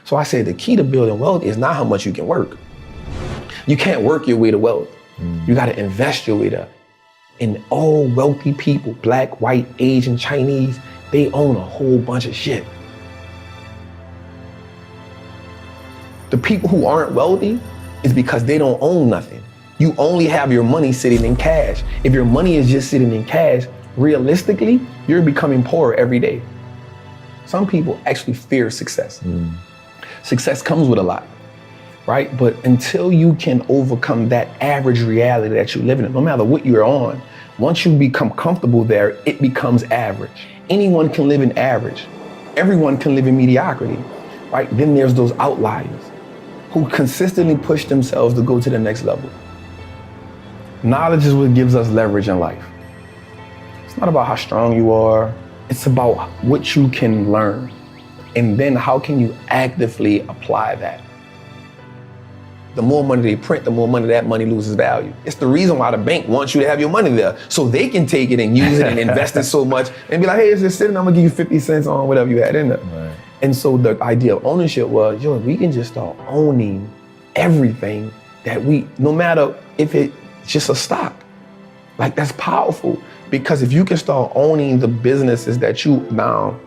So I said the key to building wealth is not how much you can work. You can't work your way to wealth. You gotta invest your way to. And all wealthy people, black, white, Asian, Chinese, they own a whole bunch of shit. The people who aren't wealthy is because they don't own nothing. You only have your money sitting in cash. If your money is just sitting in cash, realistically, you're becoming poorer every day. Some people actually fear success. Success comes with a lot, right? But until you can overcome that average reality that you live in, no matter what you're on, once you become comfortable there, it becomes average. Anyone can live in average. Everyone can live in mediocrity, right? Then there's those outliers who consistently push themselves to go to the next level. Knowledge is what gives us leverage in life. It's not about how strong you are. It's about what you can learn. And then how can you actively apply that? The more money they print, the more money that money loses value. It's the reason why the bank wants you to have your money there, so they can take it and use it and invest it so much and be like, hey, it's just sitting, I'm gonna give you 50 cents on whatever you had in there. Right. And so the idea of ownership was, yo, we can just start owning everything that no matter if it's just a stock. Like, that's powerful, because if you can start owning the businesses that you now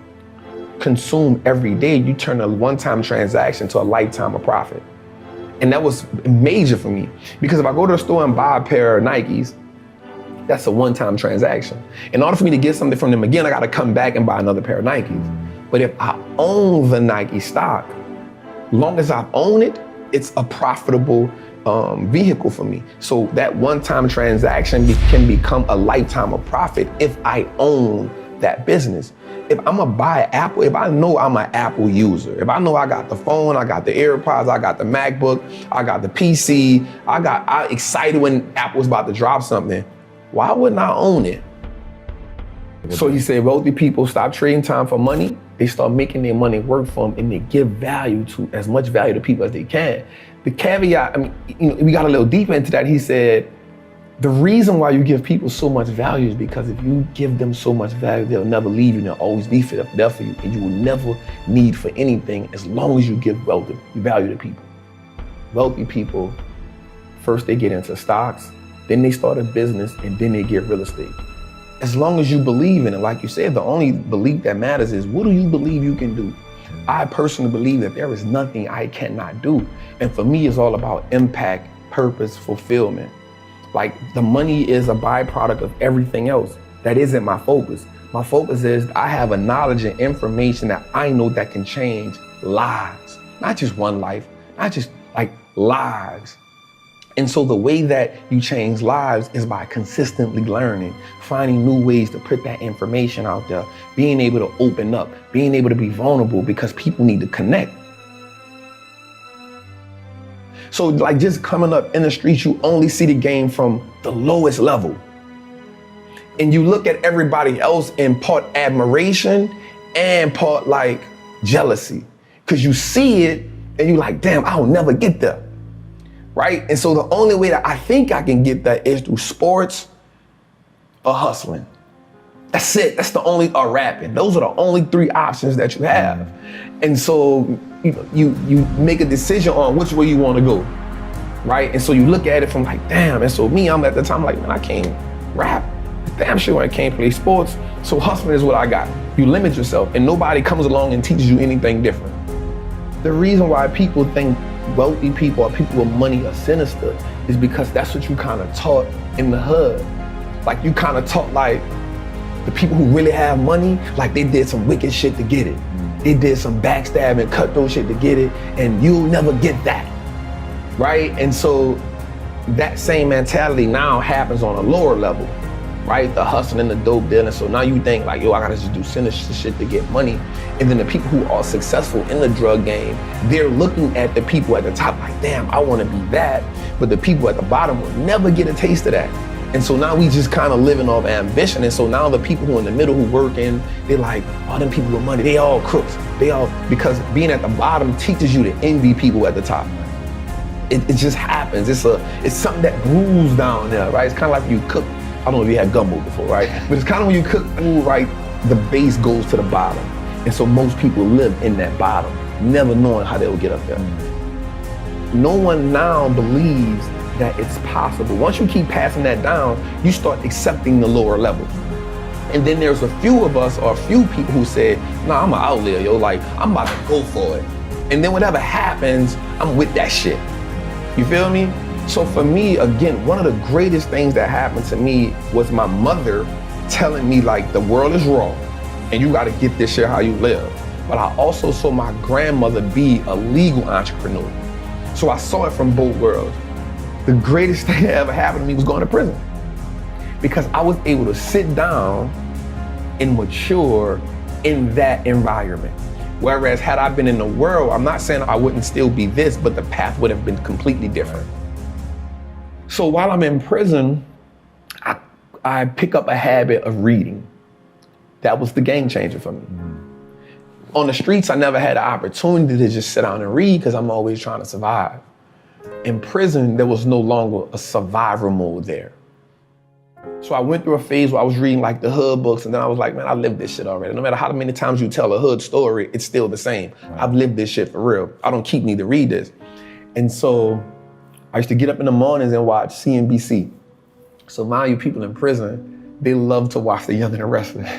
consume every day, you turn a one-time transaction to a lifetime of profit. And that was major for me, because if I go to the store and buy a pair of Nikes, that's a one-time transaction. In order for me to get something from them again, I gotta come back and buy another pair of Nikes. But if I own the Nike stock, long as I own it, it's a profitable vehicle for me. So that one-time transaction can become a lifetime of profit if I own that business. If I'm gonna buy Apple, if I know I'm an Apple user, if I know I got the phone, I got the AirPods, I got the MacBook, I got the PC, I'm excited when Apple's about to drop something, why wouldn't I own it? So he said, wealthy people stop trading time for money, they start making their money work for them, and they give value to, as much value to people as they can. The caveat, we got a little deeper into that. He said, the reason why you give people so much value is because if you give them so much value, they'll never leave you and they'll always be there for you, and you will never need for anything as long as you give value to people. Wealthy people, first they get into stocks, then they start a business, and then they get real estate. As long as you believe in it, like you said, the only belief that matters is, what do you believe you can do? I personally believe that there is nothing I cannot do. And for me, it's all about impact, purpose, fulfillment. Like, the money is a byproduct of everything else. That isn't my focus. My focus is I have a knowledge and information that I know that can change lives. Not just one life, not just like lives. And so the way that you change lives is by consistently learning, finding new ways to put that information out there, being able to open up, being able to be vulnerable, because people need to connect. So like, just coming up in the streets, you only see the game from the lowest level. And you look at everybody else in part admiration and part like jealousy, because you see it and you're like, damn, I'll never get there. Right? And so the only way that I think I can get that is through sports or hustling. That's it. That's the only, or rapping. Those are the only three options that you have. And so you make a decision on which way you want to go. Right? And so you look at it from like, damn. And so me, I'm at the time like, man, I can't rap. Damn sure I can't play sports. So hustling is what I got. You limit yourself, and nobody comes along and teaches you anything different. The reason why people think wealthy people or people with money are sinister is because that's what you kind of taught in the hood. Like, you kind of taught like the people who really have money, like they did some wicked shit to get it. They did some backstabbing, cutthroat shit to get it, and you'll never get that, right? And so that same mentality now happens on a lower level, right? The hustling, the dope dealing. So now you think like, yo, I gotta just do sinister shit to get money. And then the people who are successful in the drug game, they're looking at the people at the top like, damn, I wanna be that. But the people at the bottom will never get a taste of that. And so now we just kind of living off ambition. And so now the people who are in the middle who working, they're like, oh, them people with money, they all crooks. Because being at the bottom teaches you to envy people at the top. It just happens. It's something that brews down there, right? It's kind of like you cook. I don't know if you had gumbo before, right? But it's kind of when you cook food, right, the base goes to the bottom. And so most people live in that bottom. never knowing how they'll get up there. No one now believes that it's possible. Once you keep passing that down, you start accepting the lower level. And then there's a few of us, or a few people who said, nah, I'm an outlier, yo, like, I'm about to go for it. And then whatever happens, I'm with that shit. You feel me? So for me, again, one of the greatest things that happened to me was my mother telling me, like, the world is raw and you gotta get this shit how you live. But I also saw my grandmother be a legal entrepreneur. So I saw it from both worlds. The greatest thing that ever happened to me was going to prison, because I was able to sit down and mature in that environment. Whereas had I been in the world, I'm not saying I wouldn't still be this, but the path would have been completely different. So while I'm in prison, I pick up a habit of reading. That was the game changer for me. On the streets, I never had the opportunity to just sit down and read because I'm always trying to survive. In prison, there was no longer a survivor mode there. So I went through a phase where I was reading like the hood books, and then I was like, man, I lived this shit already. No matter how many times you tell a hood story, it's still the same. Right. I've lived this shit for real. I don't keep need to read this. And so I used to get up in the mornings and watch CNBC. So mind you, people in prison, they love to watch The Young and the Restless.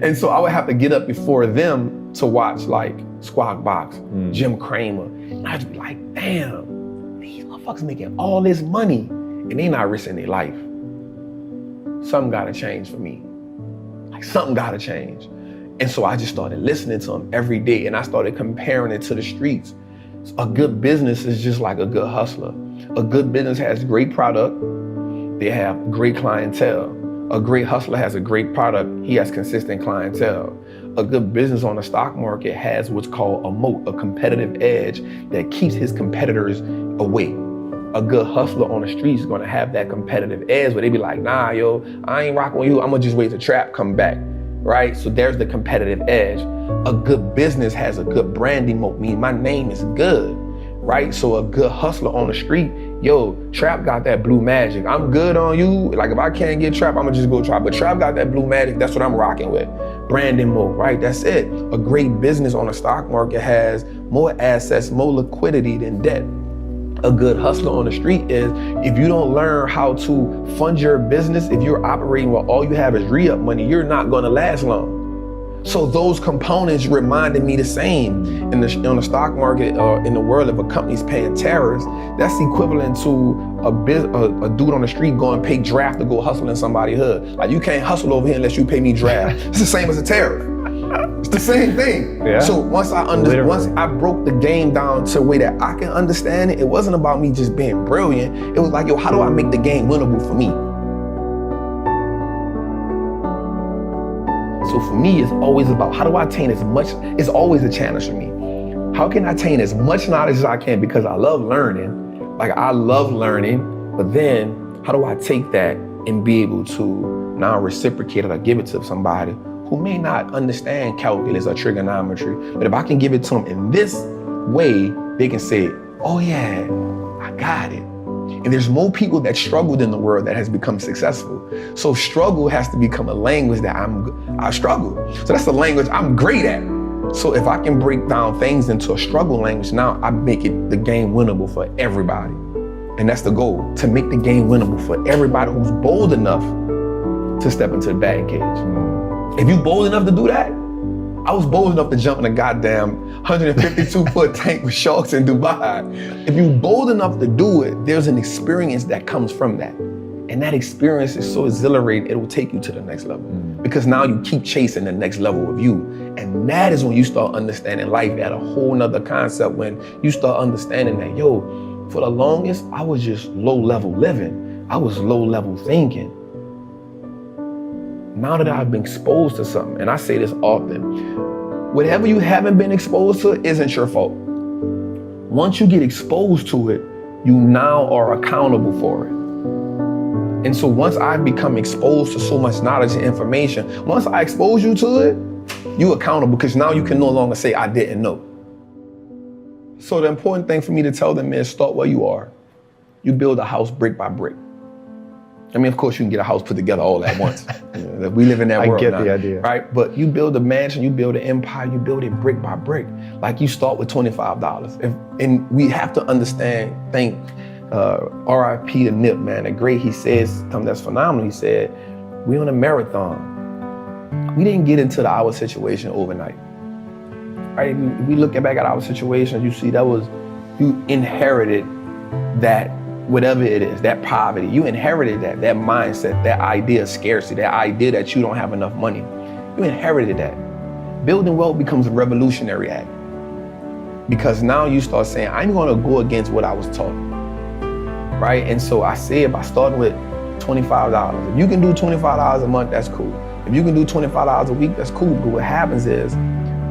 And so I would have to get up before them to watch like Squawk Box, Jim Cramer. And I'd be like, damn, these motherfuckers making all this money and they not risking their life. Something gotta change for me. Like something gotta change. And so I just started listening to them every day, and I started comparing it to the streets. A good business is just like a good hustler. A good business has great product. They have great clientele. A great hustler has a great product. He has consistent clientele. A good business on the stock market has what's called a moat, a competitive edge that keeps his competitors away. A good hustler on the streets is gonna have that competitive edge where they be like, nah, yo, I ain't rocking with you. I'm gonna just wait till trap come back, right? So there's the competitive edge. A good business has a good branding moat, meaning my name is good, right? So a good hustler on the street, yo, Trap got that blue magic. I'm good on you. Like if I can't get Trap, I'm gonna just go Trap. But Trap got that blue magic, that's what I'm rocking with. Branding mode, right? That's it. A great business on the stock market has more assets, more liquidity than debt. A good hustler on the street is, if you don't learn how to fund your business, if you're operating where all you have is re-up money, you're not gonna last long. So those components reminded me the same. On the stock market, or in the world, if a company's paying tariffs, that's equivalent to a dude on the street going pay draft to go hustle in somebody's hood. Like, you can't hustle over here unless you pay me draft. It's the same as a tariff. It's the same thing. Yeah. So once I broke the game down to a way that I can understand it, it wasn't about me just being brilliant. It was like, yo, how do I make the game winnable for me? So for me, it's always about how do I attain as much, it's always a challenge for me. How can I attain as much knowledge as I can? Because I love learning. Like, I love learning, but then how do I take that and be able to now reciprocate it or give it to somebody who may not understand calculus or trigonometry, but if I can give it to them in this way, they can say, oh yeah, I got it. And there's more people that struggled in the world that has become successful. So struggle has to become a language that I struggle. So that's the language I'm great at. So if I can break down things into a struggle language, now I make it the game winnable for everybody. And that's the goal, to make the game winnable for everybody who's bold enough to step into the batting cage. If you bold enough to do that, I was bold enough to jump in a goddamn 152-foot tank with sharks in Dubai. If you're bold enough to do it, there's an experience that comes from that. And that experience is so exhilarating, it will take you to the next level. Because now you keep chasing the next level of you. And that is when you start understanding life at a whole nother concept, when you start understanding that, yo, for the longest, I was just low-level living. I was low-level thinking. Now that I've been exposed to something, and I say this often, whatever you haven't been exposed to isn't your fault. Once you get exposed to it, you now are accountable for it. And so once I've become exposed to so much knowledge and information, once I expose you to it, you're accountable, because now you can no longer say, I didn't know. So the important thing for me to tell them is, start where you are. You build a house brick by brick. I mean, of course, you can get a house put together all at once. We live in that world now. I get the idea. Right? But you build a mansion, you build an empire, you build it brick by brick. Like you start with $25. And we have to understand, R.I.P. to Nip, man. The great, he says something that's phenomenal. He said, we on a marathon. We didn't get into our situation overnight. Right? If we look back at our situation, you see you inherited that, whatever it is, that poverty. You inherited that mindset, that idea of scarcity, that idea that you don't have enough money. You inherited that. Building wealth becomes a revolutionary act. Because now you start saying, I'm gonna go against what I was taught. Right? And so I said, by starting with $25, if you can do $25 a month, that's cool. If you can do $25 a week, that's cool. But what happens is,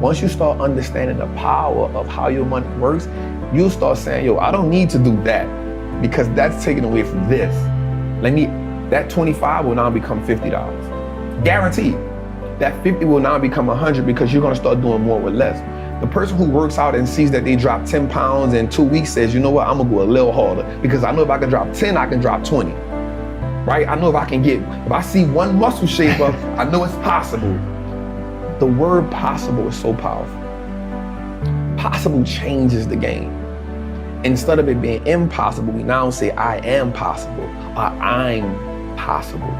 once you start understanding the power of how your money works, you'll start saying, yo, I don't need to do that because that's taken away from this. That 25 will now become $50. Guaranteed. That 50 will now become 100 because you're gonna start doing more with less. The person who works out and sees that they drop 10 pounds in 2 weeks says, you know what, I'm gonna go a little harder because I know if I can drop 10, I can drop 20. Right? I know if I see one muscle shape up, I know it's possible. The word possible is so powerful. Possible changes the game. Instead of it being impossible, we now say I am possible or I'm possible.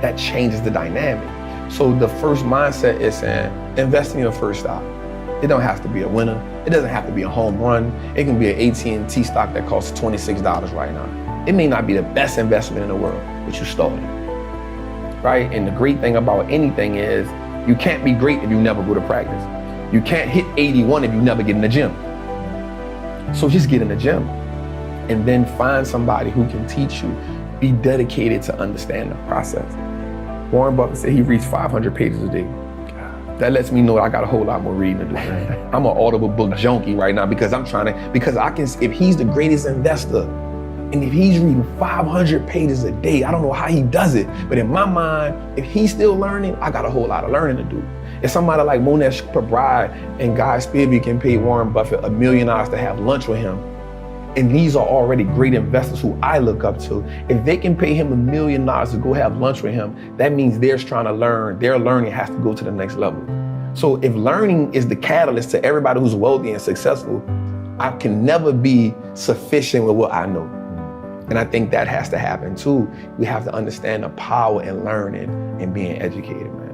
That changes the dynamic. So the first mindset is saying, invest in your first stock. It don't have to be a winner. It doesn't have to be a home run. It can be an AT&T stock that costs $26 right now. It may not be the best investment in the world, but you started. Right? And the great thing about anything is you can't be great if you never go to practice. You can't hit 81 if you never get in the gym. So just get in the gym and then find somebody who can teach you. Be dedicated to understand the process. Warren Buffett said he reads 500 pages a day. That lets me know I got a whole lot more reading to do. I'm an Audible book junkie right now because if he's the greatest investor, and if he's reading 500 pages a day, I don't know how he does it, but in my mind, if he's still learning, I got a whole lot of learning to do. If somebody like Monesh Prabrai and Guy Spivey can pay Warren Buffett $1 million to have lunch with him, and these are already great investors who I look up to, if they can pay him $1 million to go have lunch with him, that means they're trying to learn. Their learning has to go to the next level. So if learning is the catalyst to everybody who's wealthy and successful, I can never be sufficient with what I know. And I think that has to happen too. We have to understand the power in learning and being educated, man.